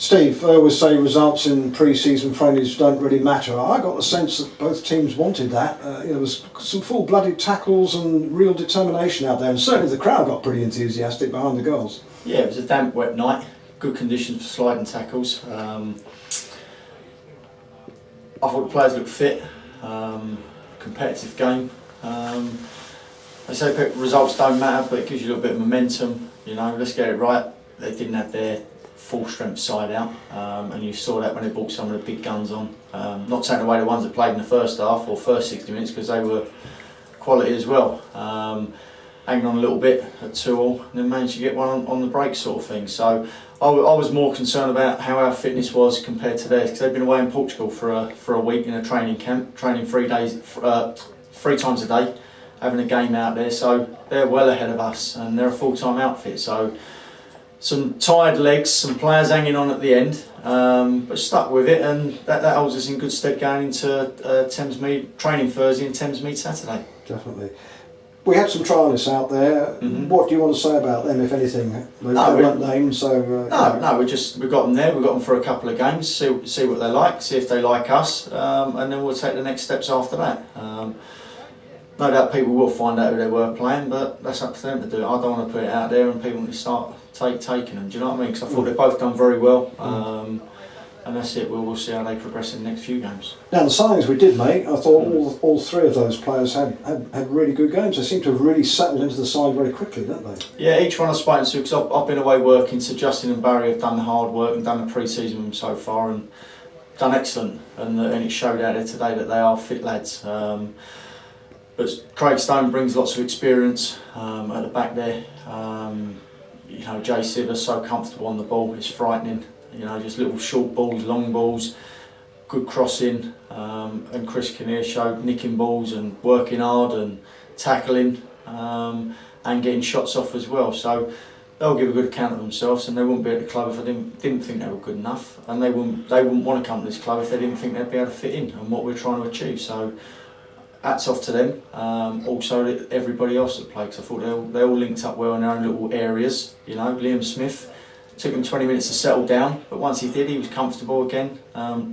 Steve, I always say results in pre-season friendlies don't really matter. I got the sense that both teams wanted that. There was some full-blooded tackles and real determination out there, and certainly the crowd got pretty enthusiastic behind the goals. Yeah, it was a damp, wet night. Good conditions for sliding tackles. I thought the players looked fit. Competitive game. They say results don't matter, but it gives you a little bit of momentum. Let's get it right. They didn't have their full strength side out, and you saw that when they brought some of the big guns on. Not taking away the ones that played in the first half or first 60 minutes, because they were quality as well. Hanging on a little bit at 2-2 and then managed to get one on the break sort of thing. So I was more concerned about how our fitness was compared to theirs, because they've been away in Portugal for a week in a training camp, training 3 times a day, having a game out there. So they're well ahead of us, and they're a full-time outfit. So some tired legs, some players hanging on at the end, but stuck with it, and that holds us in good stead going into Thamesmead training Thursday and Thamesmead Saturday. Definitely. We had some trialists out there. What do you want to say about them, if anything? They weren't named, so... No, we've got them there. We've got them for a couple of games, see what they like, see if they like us, and then we'll take the next steps after that. No doubt people will find out who they were playing, but that's up to them to do it. I don't want to put it out there and people want to start taking them. Do you know what I mean? Because I thought they've both done very well, and that's it. We'll see how they progress in the next few games. Now, the signings we did make, I thought all three of those players had really good games. They seem to have really settled into the side very quickly, don't they? Yeah, each one I've spoken to, because I've been away working, so Justin and Barry have done the hard work and done the pre-season with them so far and done excellent, and it showed out there today that they are fit lads. But Craig Stone brings lots of experience at the back there. Jay Siver's so comfortable on the ball, it's frightening. Just little short balls, long balls, good crossing, and Chris Kinnear showed nicking balls and working hard and tackling and getting shots off as well. So they'll give a good account of themselves, and they wouldn't be at the club if they didn't think they were good enough, and they wouldn't want to come to this club if they didn't think they'd be able to fit in and what we're trying to achieve. So hats off to them. Also everybody else that played, because I thought they all linked up well in their own little areas. Liam Smith, took him 20 minutes to settle down, but once he did, he was comfortable again.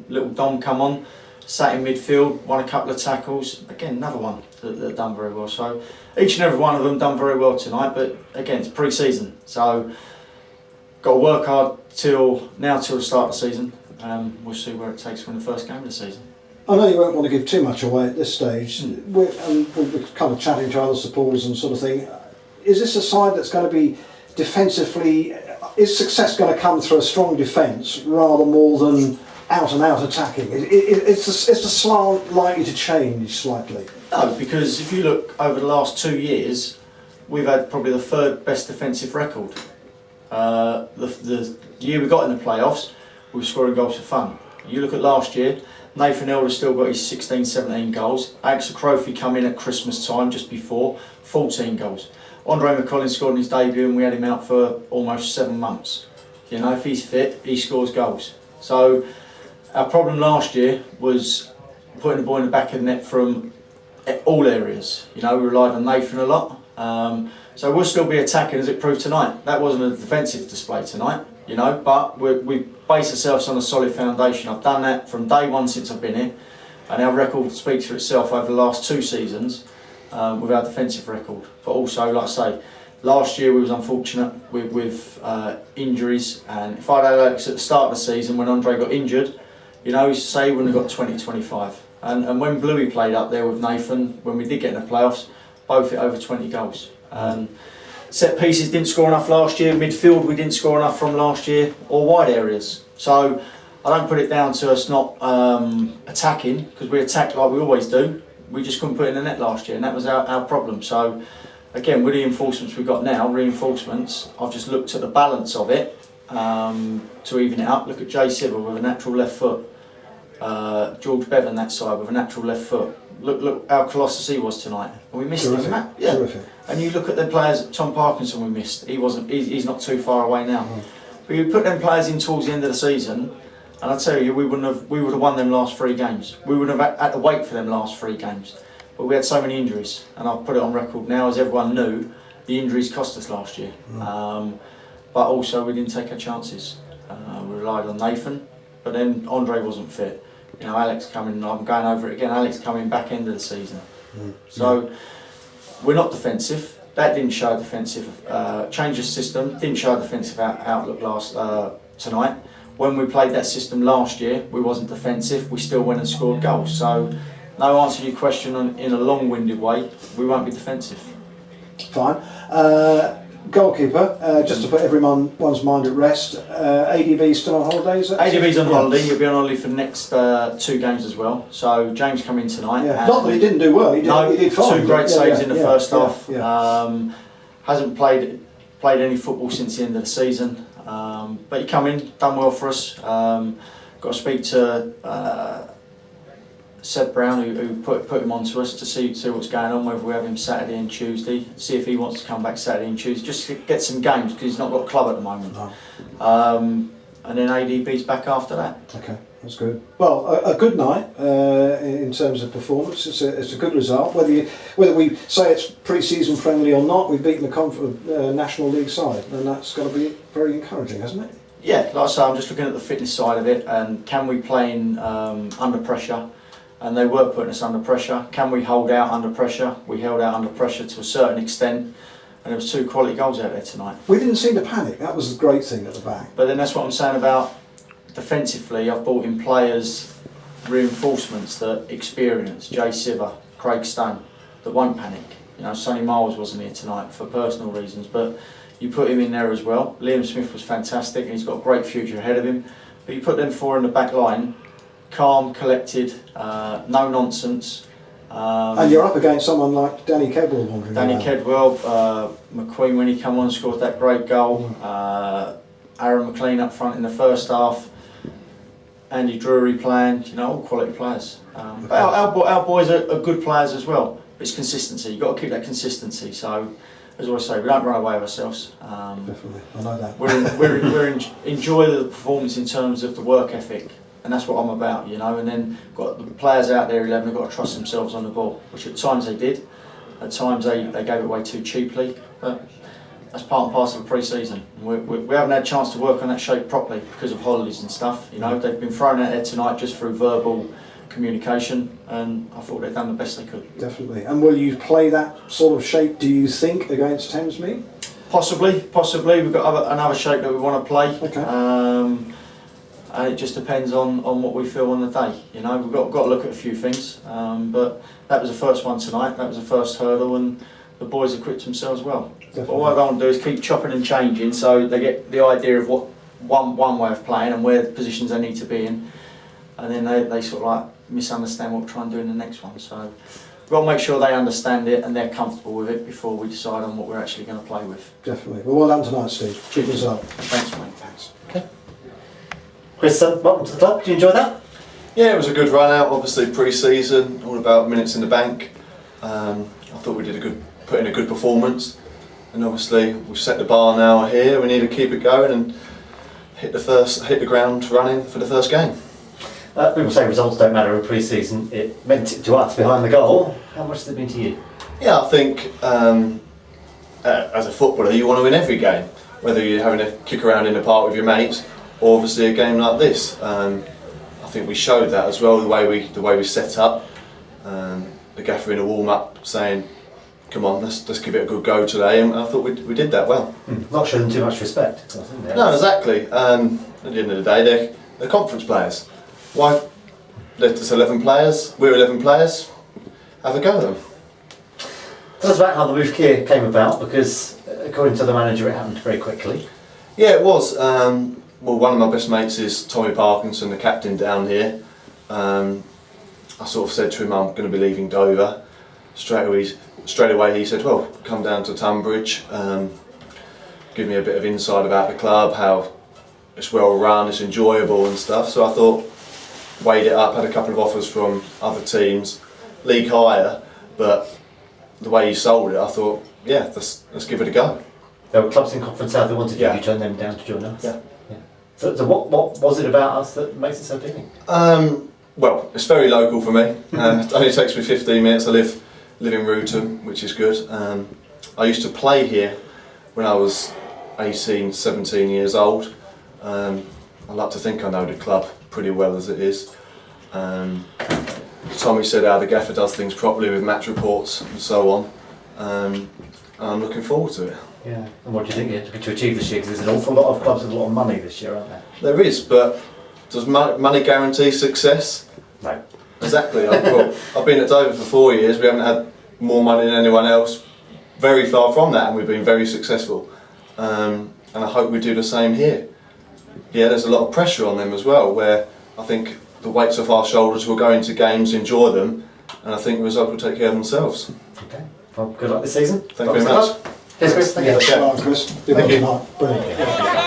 Little Dom come on, sat in midfield, won a couple of tackles. Again, another one that done very well. So each and every one of them done very well tonight, but again, it's pre-season. So got to work hard till the start of the season. We'll see where it takes from the first game of the season. I know you won't want to give too much away at this stage. We're kind of chatting to other supporters and sort of thing. Is this a side that's going to be defensively? Is success going to come through a strong defence rather more than out and out attacking? Is the slant likely to change slightly? No, because if you look over the last 2 years, we've had probably the third best defensive record. The year we got in the playoffs, we were scoring goals for fun. You look at last year, Nathan Elder still got his 16-17 goals. Axel Crofty come in at Christmas time just before, 14 goals. Andre McCollin scored in his debut and we had him out for almost 7 months. If he's fit, he scores goals. So our problem last year was putting the ball in the back of the net from all areas. We relied on Nathan a lot. So we'll still be attacking as it proved tonight. That wasn't a defensive display tonight, but we base ourselves on a solid foundation. I've done that from day one since I've been here, and our record speaks for itself over the last 2 seasons with our defensive record. But also, like I say, last year we was unfortunate with injuries, and if I'd had Alex at the start of the season when Andre got injured, he used to say he wouldn't have got 20-25. And when Bluey played up there with Nathan, when we did get in the playoffs, both hit over 20 goals. Set pieces didn't score enough last year, midfield we didn't score enough from last year, or wide areas. So I don't put it down to us not attacking, because we attack like we always do. We just couldn't put it in the net last year, and that was our problem. So again, with the reinforcements we've got now, I've just looked at the balance of it to even it up. Look at Jay Siver with a natural left foot, George Bevan that side with a natural left foot. Look how colossus he was tonight. And we missed him. Yeah. Terrific. And you look at the players, Tom Parkinson we missed. He's not too far away now. But you put them players in towards the end of the season, and I tell you, we would have won them last 3 games. We would have had to wait for them last 3 games. But we had so many injuries, and I'll put it on record now, as everyone knew, the injuries cost us last year. But also we didn't take our chances. We relied on Nathan, but then Andre wasn't fit. You know, Alex coming, I'm going over it again, Alex coming back end of the season. So we're not defensive. That didn't show defensive. Change of system didn't show a defensive outlook tonight. When we played that system last year, we wasn't defensive. We still went and scored goals. So, no answer to your question in a long-winded way. We won't be defensive. Fine. Goalkeeper, just to put everyone's mind at rest. ADB still on holiday, is it? ADB's on holiday. He'll be on holiday for the next 2 games as well. So James come in tonight. Yeah. Not that he didn't do well. He did fine. 2 great saves in the first half. Yeah. Hasn't played any football since the end of the season. But he come in, done well for us. Got to speak to Seb Brown, who put him on to us to see what's going on, whether we have him Saturday and Tuesday, see if he wants to come back Saturday and Tuesday, just to get some games, because he's not got a club at the moment. No. And then ADB's back after that. Okay, that's good. Well, a good night in terms of performance. It's a good result. Whether we say it's pre-season friendly or not, we've beaten the National League side, and that's got to be very encouraging, hasn't it? Yeah, like I say, I'm just looking at the fitness side of it, and can we play in under pressure? And they were putting us under pressure. Can we hold out under pressure? We held out under pressure to a certain extent, and there was 2 quality goals out there tonight. We didn't seem to panic. That was the great thing at the back. But then that's what I'm saying about defensively. I've brought in players, reinforcements that experience. Jay Siver, Craig Stone, that won't panic. You know, Sonny Miles wasn't here tonight for personal reasons, but you put him in there as well. Liam Smith was fantastic, and he's got a great future ahead of him. But you put them 4 in the back line. Calm, collected, no nonsense. And you're up against someone like Danny Kedwell wandering around. Danny Kedwell, McQueen when he came on scored that great goal. Aaron McLean up front in the first half. Andy Drury playing, you know, all quality players. But our boys are good players as well. It's consistency. You've got to keep that consistency. So, as I always say, we don't run away with ourselves. Definitely, I know that. We enjoy the performance in terms of the work ethic. And that's what I'm about, you know. And then got the players out there, 11, have got to trust themselves on the ball, which at times they did. At times they gave it away too cheaply. But that's part and parcel of pre-season. We haven't had a chance to work on that shape properly because of holidays and stuff. You know, they've been thrown out there tonight just through verbal communication, and I thought they'd done the best they could. Definitely. And will you play that sort of shape, do you think, against Thamesmead? Possibly. We've got another shape that we want to play. Okay. And it just depends on what we feel on the day. You know, we've got to look at a few things. But that was the first one tonight. That was the first hurdle, and the boys equipped themselves well. Definitely. But what I don't want to do is keep chopping and changing, so they get the idea of what one way of playing and where the positions they need to be in, and then they sort of like misunderstand what we're trying to do in the next one. So we've got to make sure they understand it and they're comfortable with it before we decide on what we're actually going to play with. Definitely. Well done tonight, Steve. Good result. Thanks, mate. Thanks. Okay. Chris, welcome to the club. Did you enjoy that? Yeah, it was a good run out. Obviously pre-season, all about minutes in the bank. I thought we put in a good performance, and obviously we've set the bar now here. We need to keep it going and hit the ground running for the first game. People say results don't matter in pre-season. It meant it to us behind the goal. How much has it been to you? Yeah, I think as a footballer you want to win every game, whether you're having a kick around in the park with your mates or obviously a game like this. I think we showed that as well, the way we set up. The gaffer in a warm-up saying, come on, let's give it a good go today, and I thought we did that well. Not showing too much respect. No, exactly. At the end of the day, they're conference players. Why let us 11 players? We're 11 players. Have a go at them. Tell us about how the move here came about, because according to the manager, it happened very quickly. Yeah, it was. Well, one of my best mates is Tommy Parkinson, the captain down here. I sort of said to him, I'm going to be leaving Dover. Straight away he said, well, come down to Tonbridge, give me a bit of insight about the club, how it's well run, it's enjoyable and stuff. So I thought, weighed it up, had a couple of offers from other teams, league higher, but the way he sold it, I thought, yeah, let's give it a go. There were clubs in Conference South that wanted you, you turned them down to join us? Yeah. So what was it about us that makes it so appealing? Well, it's very local for me. It only takes me 15 minutes. I live in Rootham, which is good. I used to play here when I was 18, 17 years old. I like to think I know the club pretty well as it is. Tommy said how the gaffer does things properly with match reports and so on. And I'm looking forward to it. Yeah. And what do you think you're looking to achieve this year? Because there's an awful lot of clubs with a lot of money this year, aren't there? There is, but does money guarantee success? No. Exactly. I've been at Dover for 4 years. We haven't had more money than anyone else. Very far from that, and we've been very successful. And I hope we do the same here. Yeah, there's a lot of pressure on them as well, where I think the weight's off our shoulders. We'll go into games, enjoy them, and I think the results will take care of themselves. Okay. Well, good luck this season. Thank you very much. Cheers, Chris. Thank you. Okay. Right, Chris. Good luck tonight. Brilliant.